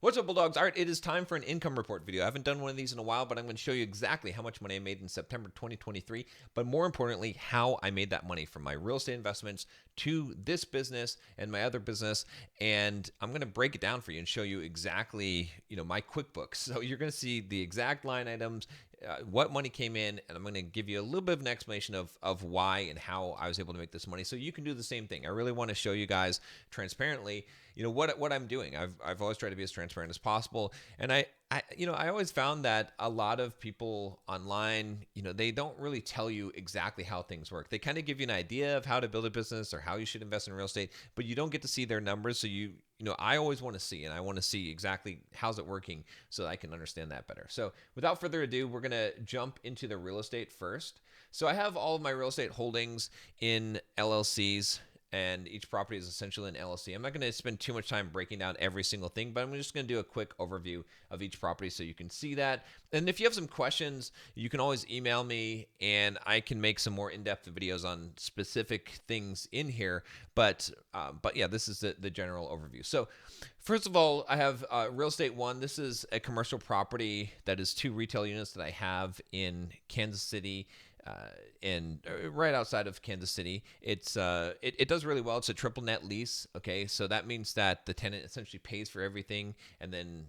What's up, Bulldogs? All right, it is time for an income report video. I haven't done one of these in a while, but I'm going to show you exactly how much money I made in September 2023, but more importantly, how I made that money from my real estate investments to this business and my other business. And I'm going to break it down for you and show you exactly, my QuickBooks. So you're going to see the exact line items, what money came in, and I'm going to give you a little bit of an explanation of why and how I was able to make this money so you can do the same thing. I really want to show you guys transparently what I'm doing. I've always tried to be as transparent as possible, and I always found that a lot of people online, they don't really tell you exactly how things work. They kind of give you an idea of how to build a business or how you should invest in real estate, but you don't get to see their numbers. So I always want to see, and I want to see exactly how's it working so that I can understand that better. So without further ado, we're going to jump into the real estate first. So I have all of my real estate holdings in LLCs, and each property is essentially an LLC. I'm not going to spend too much time breaking down every single thing, but I'm just going to do a quick overview of each property so you can see that. And if you have some questions, you can always email me, and I can make some more in-depth videos on specific things in here. But yeah, this is the general overview. So first of all, I have real estate one. This is a commercial property that is 2 retail units that I have in Kansas City. And right outside of Kansas City. It does really well. It's a triple net lease. Okay, so that means that the tenant essentially pays for everything, and then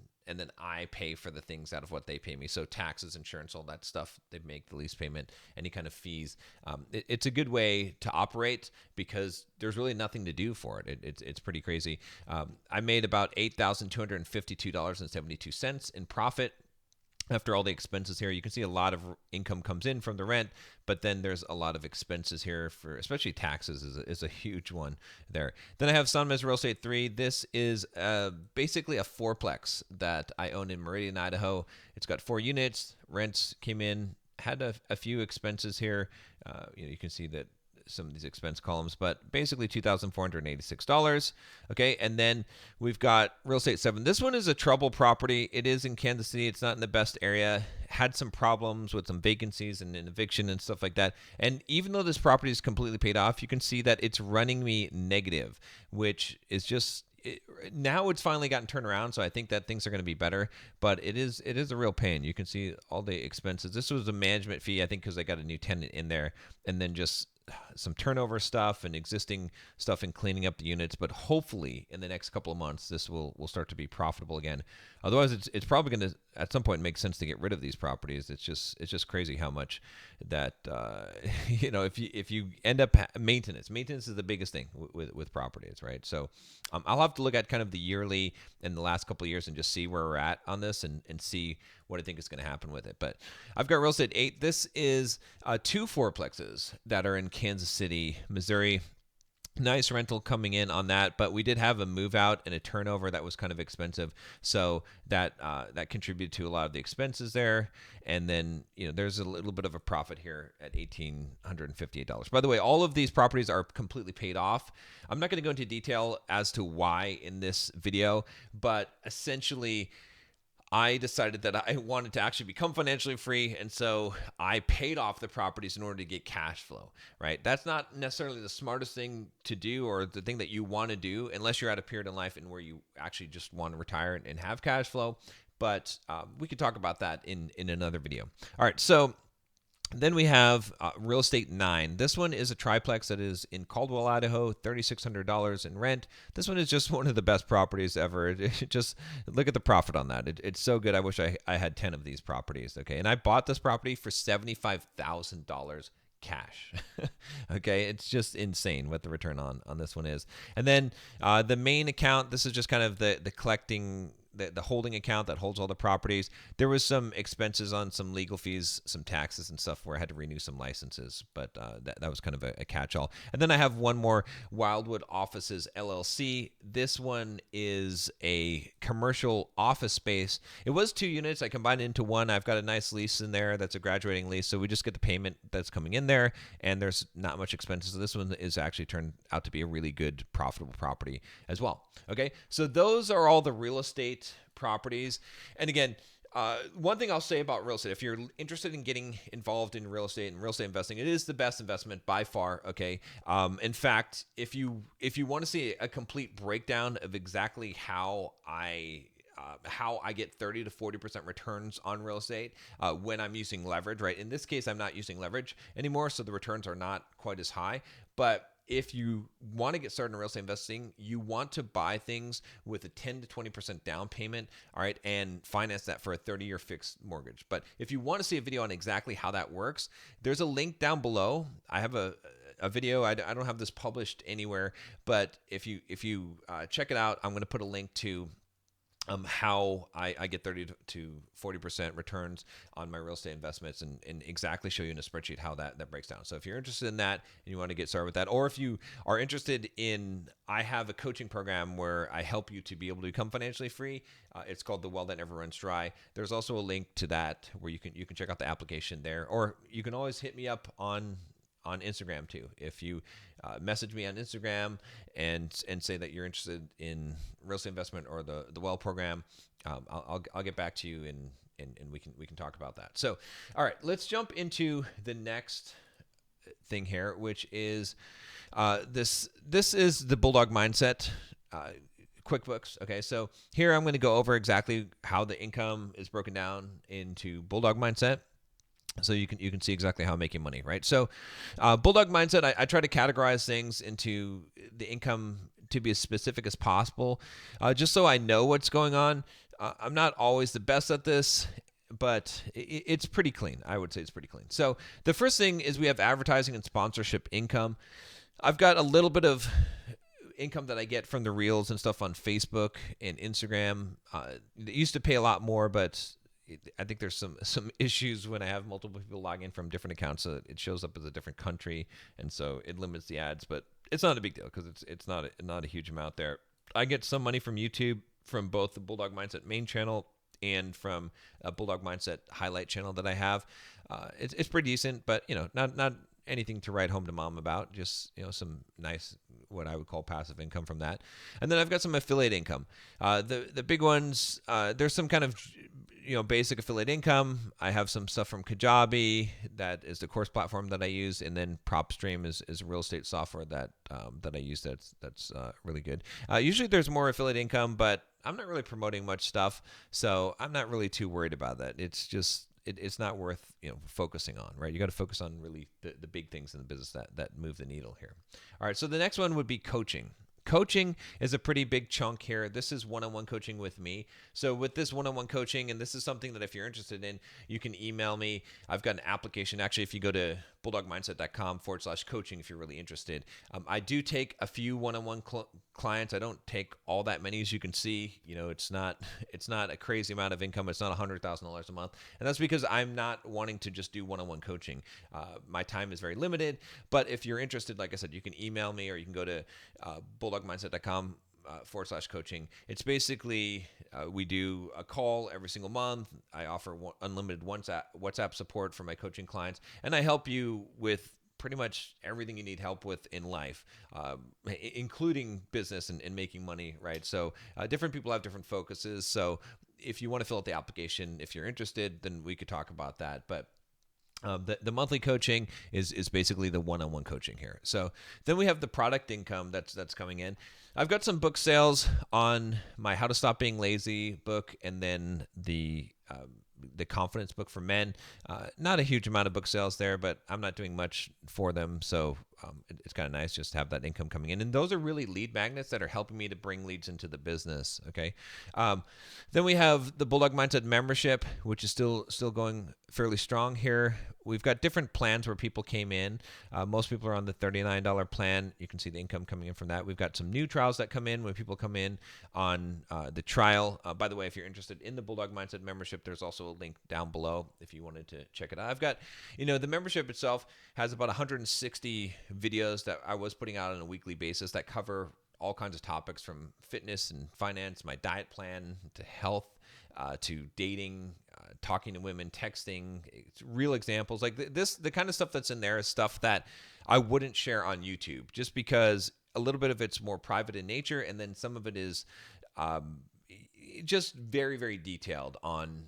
I pay for the things out of what they pay me. So taxes, insurance, all that stuff. They make the lease payment, any kind of fees. It's a good way to operate because there's really nothing to do for it. It's pretty crazy. I made about $8,252.72 in profit. After all the expenses here, you can see a lot of income comes in from the rent, but then there's a lot of expenses here for, especially taxes is a huge one there. Then I have Sunmez Real Estate 3. This is basically a fourplex that I own in Meridian, Idaho. It's got 4 units. Rents came in, had a few expenses here. You can see that some of these expense columns, but basically $2,486. Okay, and then we've got Real Estate 7. This one is a trouble property. It is in Kansas City. It's not in the best area. Had some problems with some vacancies and an eviction and stuff like that. And even though this property is completely paid off, you can see that it's running me negative, which is just now it's finally gotten turned around, so I think that things are going to be better, but it is a real pain. You can see all the expenses. This was a management fee, I think, because I got a new tenant in there, and then just some turnover stuff and existing stuff and cleaning up the units. But hopefully in the next couple of months, this will start to be profitable again. Otherwise, it's probably going to at some point make sense to get rid of these properties. It's just crazy how much that if you end up maintenance is the biggest thing with properties, right? So I'll have to look at kind of the yearly in the last couple of years and just see where we're at on this and see what I think is going to happen with it. But I've got Real Estate 8. This is 2 fourplexes that are in Kansas City, Missouri. Nice rental coming in on that, but we did have a move out and a turnover that was kind of expensive, so that contributed to a lot of the expenses there. And then there's a little bit of a profit here at $1,858. By the way, all of these properties are completely paid off. I'm not going to go into detail as to why in this video, but essentially I decided that I wanted to actually become financially free, and so I paid off the properties in order to get cash flow, right? That's not necessarily the smartest thing to do or the thing that you want to do unless you're at a period in life in where you actually just want to retire and have cash flow, but we could talk about that in another video. All right, so then we have Real Estate 9. This one is a triplex that is in Caldwell, Idaho, $3,600 in rent. This one is just one of the best properties ever. Just look at the profit on that. It's so good. I wish I had 10 of these properties. Okay, and I bought this property for $75,000 cash. Okay, it's just insane what the return on this one is. And then the main account, this is just kind of the collecting, the holding account that holds all the properties. There was some expenses on some legal fees, some taxes and stuff where I had to renew some licenses, but that was kind of a catch-all. And then I have one more, Wildwood Offices LLC. This one is a commercial office space. It was 2 units. I combined it into one. I've got a nice lease in there that's a graduating lease, so we just get the payment that's coming in there, and there's not much expenses. So this one is actually turned out to be a really good, profitable property as well. Okay, so those are all the real estate properties. And again, one thing I'll say about real estate, if you're interested in getting involved in real estate and real estate investing, it is the best investment by far. Okay. In fact, if you want to see a complete breakdown of exactly how I how I get 30 to 40% returns on real estate when I'm using leverage, right? In this case, I'm not using leverage anymore, so the returns are not quite as high. But if you want to get started in real estate investing, you want to buy things with a 10 to 20% down payment, all right, and finance that for a 30-year fixed mortgage. But if you want to see a video on exactly how that works, there's a link down below. I have a video. I don't have this published anywhere, but if you check it out, I'm going to put a link to how I get 30 to 40% returns on my real estate investments, and exactly show you in a spreadsheet how that breaks down. So if you're interested in that and you want to get started with that, or if you are interested in, I have a coaching program where I help you to be able to become financially free. It's called The Well That Never Runs Dry. There's also a link to that where you can check out the application there, or you can always hit me up on Instagram too. If you message me on Instagram and say that you're interested in real estate investment or the Well program, I'll get back to you and we can talk about that. So, all right, let's jump into the next thing here, which is this is the Bulldog Mindset QuickBooks. Okay, so here I'm going to go over exactly how the income is broken down into Bulldog Mindset, so you can see exactly how I'm making money, right? So Bulldog Mindset, I try to categorize things into the income to be as specific as possible, just so I know what's going on. I'm not always the best at this, but it's pretty clean. I would say it's pretty clean. So the first thing is we have advertising and sponsorship income. I've got a little bit of income that I get from the reels and stuff on Facebook and Instagram. It used to pay a lot more, but I think there's some issues when I have multiple people log in from different accounts, so it shows up as a different country, and so it limits the ads. But it's not a big deal because it's not a huge amount there. I get some money from YouTube, from both the Bulldog Mindset main channel and from a Bulldog Mindset highlight channel that I have. It's pretty decent, but not anything to write home to mom about. Just some nice, what I would call passive income from that. And then I've got some affiliate income. The big ones, there's some kind of basic affiliate income. I have some stuff from Kajabi, that is the course platform that I use, and then PropStream is real estate software that I use. That's really good. Usually there's more affiliate income, but I'm not really promoting much stuff, so I'm not really too worried about that. It's just it's not worth focusing on, right? You got to focus on really the big things in the business that move the needle here. All right, so the next one would be coaching. Coaching is a pretty big chunk here. This is one-on-one coaching with me. So with this one-on-one coaching, and this is something that if you're interested in, you can email me. I've got an application. Actually, if you go to bulldogmindset.com/coaching, if you're really interested. I do take a few one-on-one clients. I don't take all that many, as you can see. It's not a crazy amount of income. It's not $100,000 a month, and that's because I'm not wanting to just do one-on-one coaching. My time is very limited. But if you're interested, like I said, you can email me, or you can go to bulldogmindset.com/coaching. It's basically we do a call every single month. I offer unlimited WhatsApp support for my coaching clients, and I help you with pretty much everything you need help with in life, including business and making money, right? So different people have different focuses. So if you want to fill out the application, if you're interested, then we could talk about that. But the monthly coaching is basically the one-on-one coaching here. So then we have the product income that's coming in. I've got some book sales on my How to Stop Being Lazy book, and then the confidence book for men. Not a huge amount of book sales there, but I'm not doing much for them, so it's kind of nice just to have that income coming in. And those are really lead magnets that are helping me to bring leads into the business. Okay. Then we have the Bulldog Mindset membership, which is still going fairly strong here. We've got different plans where people came in. Most people are on the $39 plan. You can see the income coming in from that. We've got some new trials that come in when people come in on the trial. By the way, if you're interested in the Bulldog Mindset membership, there's also a link down below if you wanted to check it out. I've got, the membership itself has about 160 videos that I was putting out on a weekly basis that cover all kinds of topics, from fitness and finance, my diet plan, to health, to dating, talking to women, texting. It's real examples like this. The kind of stuff that's in there is stuff that I wouldn't share on YouTube, just because a little bit of it's more private in nature, and then some of it is just very, very detailed on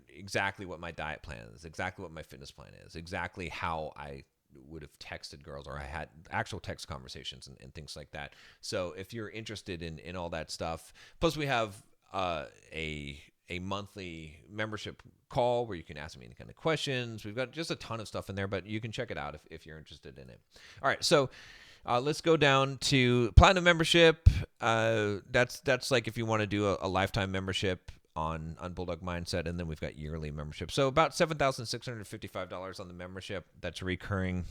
exactly what my diet plan is, exactly what my fitness plan is, exactly how I would have texted girls, or I had actual text conversations and things like that. So if you're interested in all that stuff, plus we have a monthly membership call where you can ask me any kind of questions. We've got just a ton of stuff in there, but you can check it out if you're interested in it. All right, so let's go down to platinum membership. That's like if you want to do a lifetime membership on Bulldog Mindset, and then we've got yearly membership. So about $7,655 on the membership. That's recurring.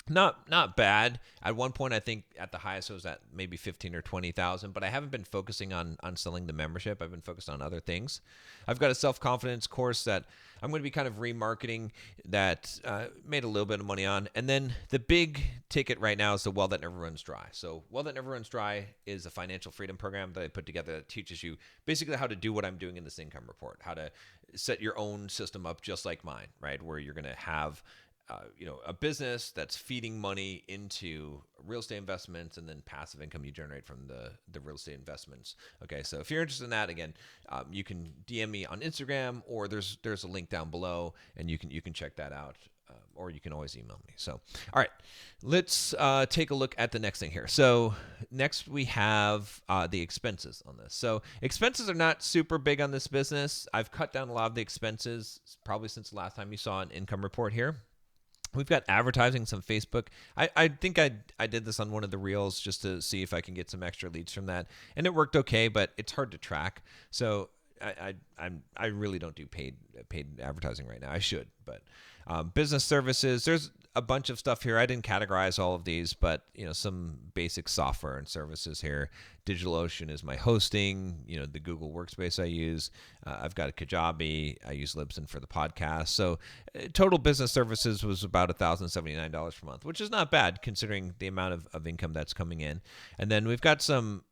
Not bad. At one point, I think at the highest it was at maybe 15 or 20,000, but I haven't been focusing on selling the membership. I've been focused on other things. I've got a self-confidence course that I'm going to be kind of remarketing that made a little bit of money on. And then the big ticket right now is the Well That Never Runs Dry. So Well That Never Runs Dry is a financial freedom program that I put together that teaches you basically how to do what I'm doing in this income report, how to set your own system up just like mine, right? Where you're going to have a business that's feeding money into real estate investments and then passive income you generate from the real estate investments. Okay, so if you're interested in that, again, you can DM me on Instagram, or there's a link down below, and you can check that out, or you can always email me. So, all right, let's take a look at the next thing here. So next we have the expenses on this. So expenses are not super big on this business. I've cut down a lot of the expenses probably since the last time you saw an income report here. We've got advertising, some Facebook. I think I did this on one of the reels just to see if I can get some extra leads from that, and it worked okay, but it's hard to track. So I really don't do paid advertising right now. I should, but business services. There's a bunch of stuff here. I didn't categorize all of these, but some basic software and services here. DigitalOcean is my hosting. The Google Workspace I use. I've got a Kajabi. I use Libsyn for the podcast. So total business services was about $1,079 per month, which is not bad considering the amount of income that's coming in. And then we've got some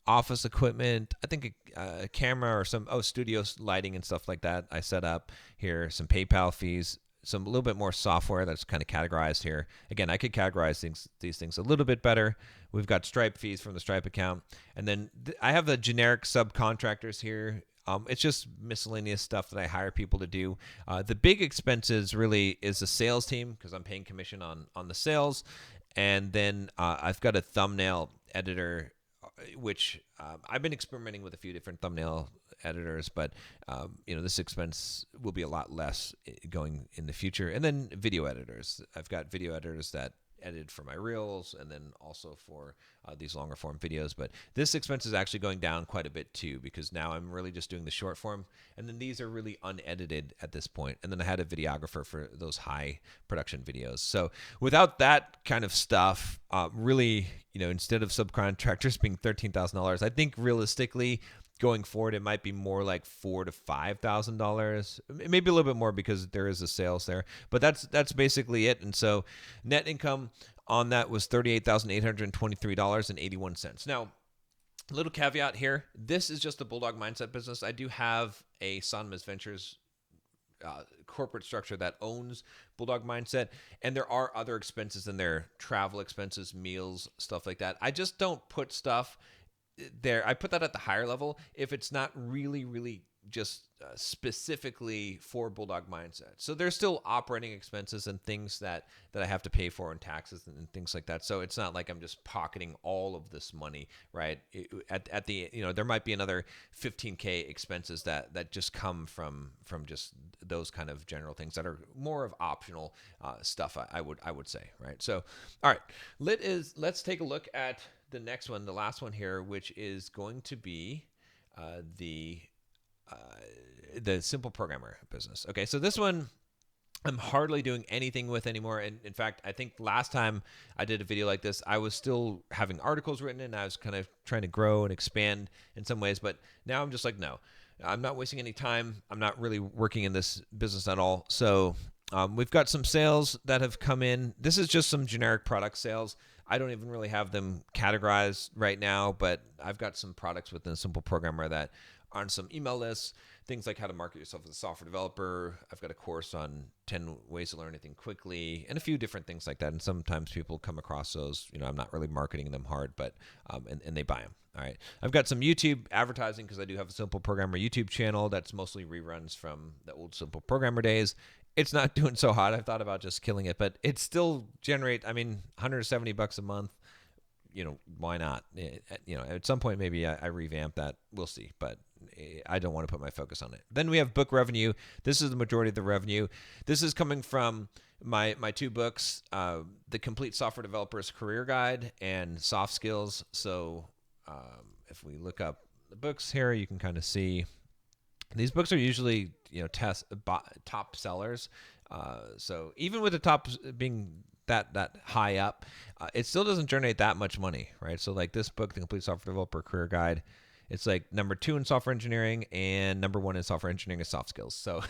office equipment, I think a camera or some studio lighting and stuff like that I set up here, some PayPal fees, some a little bit more software that's kind of categorized here. Again, I could categorize these things a little bit better. We've got Stripe fees from the Stripe account, and then I have the generic subcontractors here. It's just miscellaneous stuff that I hire people to do. The big expenses really is the sales team because I'm paying commission on the sales, and then I've got a thumbnail editor, which I've been experimenting with a few different thumbnail editors, but this expense will be a lot less going in the future. And then video editors. I've got video editors that edit for my reels and then also for these longer form videos. But this expense is actually going down quite a bit too, because now I'm really just doing the short form. And then these are really unedited at this point. And then I had a videographer for those high production videos. So without that kind of stuff, really, instead of subcontractors being $13,000, I think realistically going forward, it might be more like $4,000 to $5,000, maybe a little bit more because there is a sales there. But that's basically it. And so net income on that was $38,823.81. Now, a little caveat here: this is just the Bulldog Mindset business. I do have a Sonmas Ventures corporate structure that owns Bulldog Mindset, and there are other expenses in there: travel expenses, meals, stuff like that. I just don't put stuff there. I put that at the higher level if it's not really just specifically for Bulldog Mindset. So there's still operating expenses and things that I have to pay for, and taxes and things like that. So it's not like I'm just pocketing all of this money, right? At the there might be another $15K expenses that just come from just those kind of general things that are more of optional stuff. I would say, right? So all right, let's take a look at the next one, the last one here, which is going to be the simple programmer business. Okay, so this one I'm hardly doing anything with anymore. And in fact, I think last time I did a video like this, I was still having articles written and I was kind of trying to grow and expand in some ways. But now I'm just like, no, I'm not wasting any time. I'm not really working in this business at all. So we've got some sales that have come in. This is just some generic product sales. I don't even really have them categorized right now, but I've got some products within a simple programmer that are on some email lists, things like how to market yourself as a software developer. I've got a course on 10 ways to learn anything quickly and a few different things like that. And sometimes people come across those, I'm not really marketing them hard, but, and they buy them. All right. I've got some YouTube advertising because I do have a simple programmer YouTube channel that's mostly reruns from the old simple programmer days. It's not doing so hot. I've thought about just killing it, but it still $170 a month. why not? At some point, maybe I revamp that. We'll see, but I don't want to put my focus on it. Then we have book revenue. This is the majority of the revenue. This is coming from my two books, The Complete Software Developer's Career Guide and Soft Skills. So if we look up the books here, you can kind of see these books are usually top sellers. So even with the top being that high up, it still doesn't generate that much money, right? So like this book, The Complete Software Developer Career Guide, it's like number 2 in software engineering and number 1 in software engineering is soft skills. So,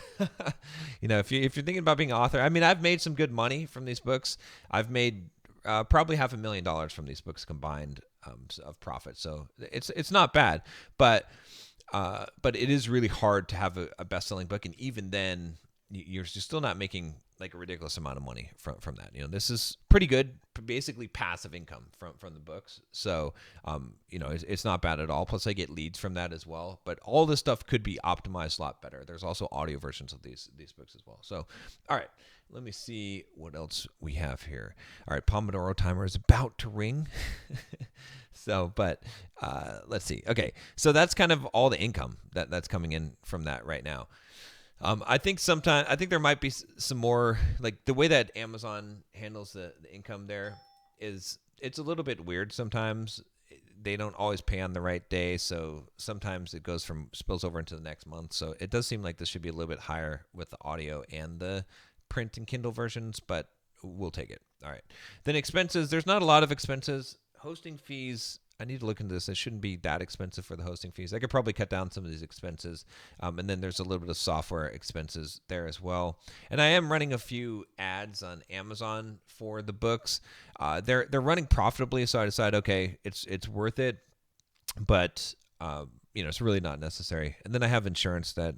if you're thinking about being an author, I mean, I've made some good money from these books. I've made probably $500,000 from these books combined of profit. So it's not bad, but it is really hard to have a best-selling book, and even then, you're still not making like a ridiculous amount of money from that. This is pretty good, basically passive income from the books. So, it's not bad at all. Plus, I get leads from that as well. But all this stuff could be optimized a lot better. There's also audio versions of these books as well. So, all right, let me see what else we have here. All right, Pomodoro timer is about to ring. So, but let's see. Okay, so that's kind of all the income that's coming in from that right now. I think there might be some more, like the way that Amazon handles the income there is it's a little bit weird sometimes. They don't always pay on the right day, so sometimes it spills over into the next month. So it does seem like this should be a little bit higher with the audio and the print and Kindle versions, but we'll take it. All right. Then expenses, there's not a lot of expenses. Hosting fees, I need to look into this. It shouldn't be that expensive for the hosting fees. I could probably cut down some of these expenses. And then there's a little bit of software expenses there as well. And I am running a few ads on Amazon for the books. They're running profitably, so I decided, okay, it's worth it, but it's really not necessary. And then I have insurance that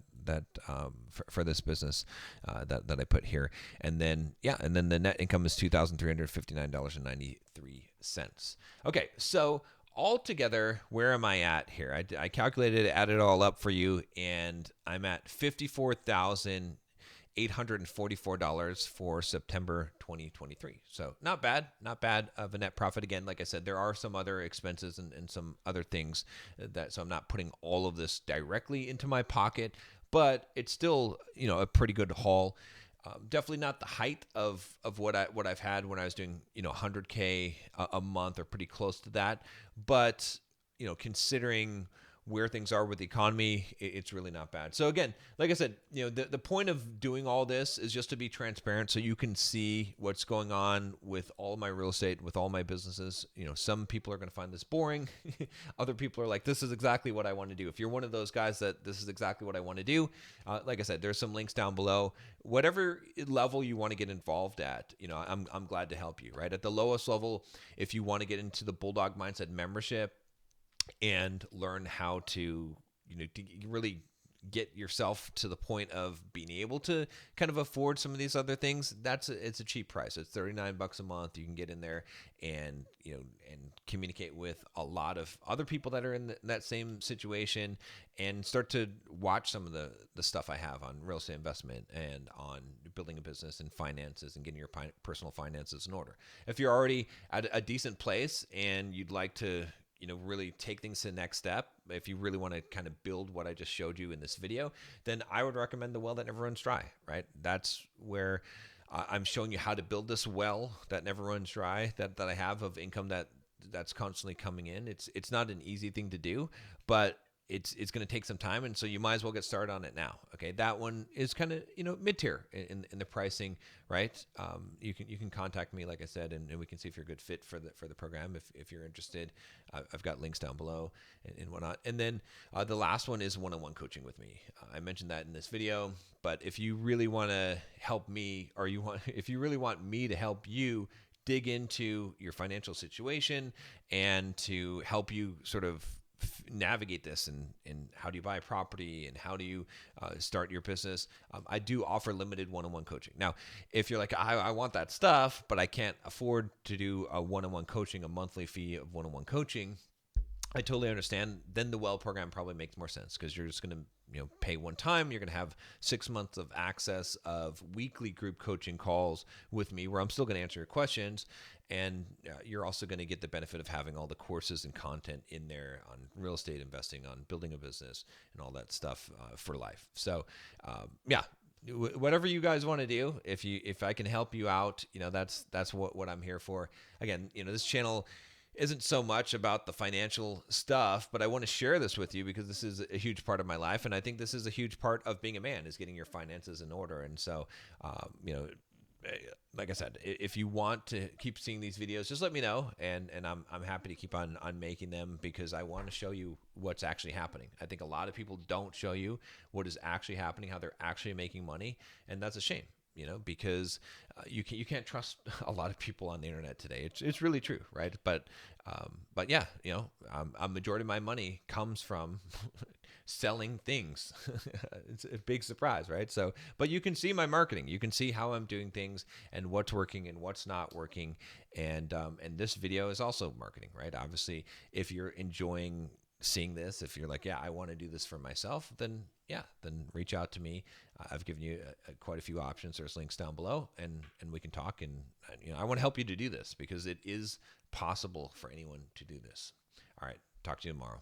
for this business that I put here, and then the net income is $2,359.93. Okay, so altogether, where am I at here? I calculated it, added it all up for you, and I'm at $54,844 for September 2023. So not bad of a net profit. Again, like I said, there are some other expenses and some other things so I'm not putting all of this directly into my pocket, but it's still, a pretty good haul. Definitely not the height of what I've had when I was doing, $100K a month or pretty close to that. But, considering where things are with the economy, it's really not bad. So again, like I said, the point of doing all this is just to be transparent so you can see what's going on with all my real estate, with all my businesses. Some people are going to find this boring. Other people are like, this is exactly what I want to do. If you're one of those guys that this is exactly what I want to do, like I said, there's some links down below. Whatever level you want to get involved at, I'm glad to help you, right? At the lowest level, if you want to get into the Bulldog Mindset membership and learn how to, to really get yourself to the point of being able to kind of afford some of these other things, it's a cheap price. It's $39 a month. You can get in there and communicate with a lot of other people that are in that same situation and start to watch some of the stuff I have on real estate investment and on building a business and finances and getting your personal finances in order. If you're already at a decent place and you'd like to really take things to the next step, if you really want to kind of build what I just showed you in this video, then I would recommend the well that never runs dry, right? That's where I'm showing you how to build this well that never runs dry, that I have of income that's constantly coming in. It's not an easy thing to do, but it's going to take some time, and so you might as well get started on it now. Okay, that one is kind of mid-tier in the pricing, right? You can contact me, like I said, and we can see if you're a good fit for the program if you're interested. I've got links down below and whatnot. And then the last one is one-on-one coaching with me. I mentioned that in this video, but if you really want to help me, or if you really want me to help you dig into your financial situation and to help you sort of navigate this and how do you buy a property and how do you start your business, I do offer limited one-on-one coaching. Now, if you're like, I want that stuff, but I can't afford to do a one-on-one coaching, a monthly fee of one-on-one coaching, I totally understand. Then the Well program probably makes more sense because you're just going to pay one time. You're going to have 6 months of access of weekly group coaching calls with me where I'm still going to answer your questions. And you're also going to get the benefit of having all the courses and content in there on real estate investing, on building a business, and all that stuff for life. So, yeah, whatever you guys want to do, if I can help you out, that's what I'm here for. Again, this channel isn't so much about the financial stuff, but I want to share this with you because this is a huge part of my life, and I think this is a huge part of being a man, is getting your finances in order. And so, like I said, if you want to keep seeing these videos, just let me know, and I'm happy to keep on making them, because I want to show you what's actually happening. I think a lot of people don't show you what is actually happening, how they're actually making money, and that's a shame. Because you can't trust a lot of people on the internet today. It's really true, right? But yeah, a majority of my money comes from selling things. It's a big surprise, right? So, but you can see my marketing. You can see how I'm doing things and what's working and what's not working. And this video is also marketing, right? Obviously, if you're enjoying seeing this, if you're like, yeah, I want to do this for myself, then reach out to me. I've given you quite a few options. There's links down below, and we can talk. And I want to help you to do this, because it is possible for anyone to do this. All right, talk to you tomorrow.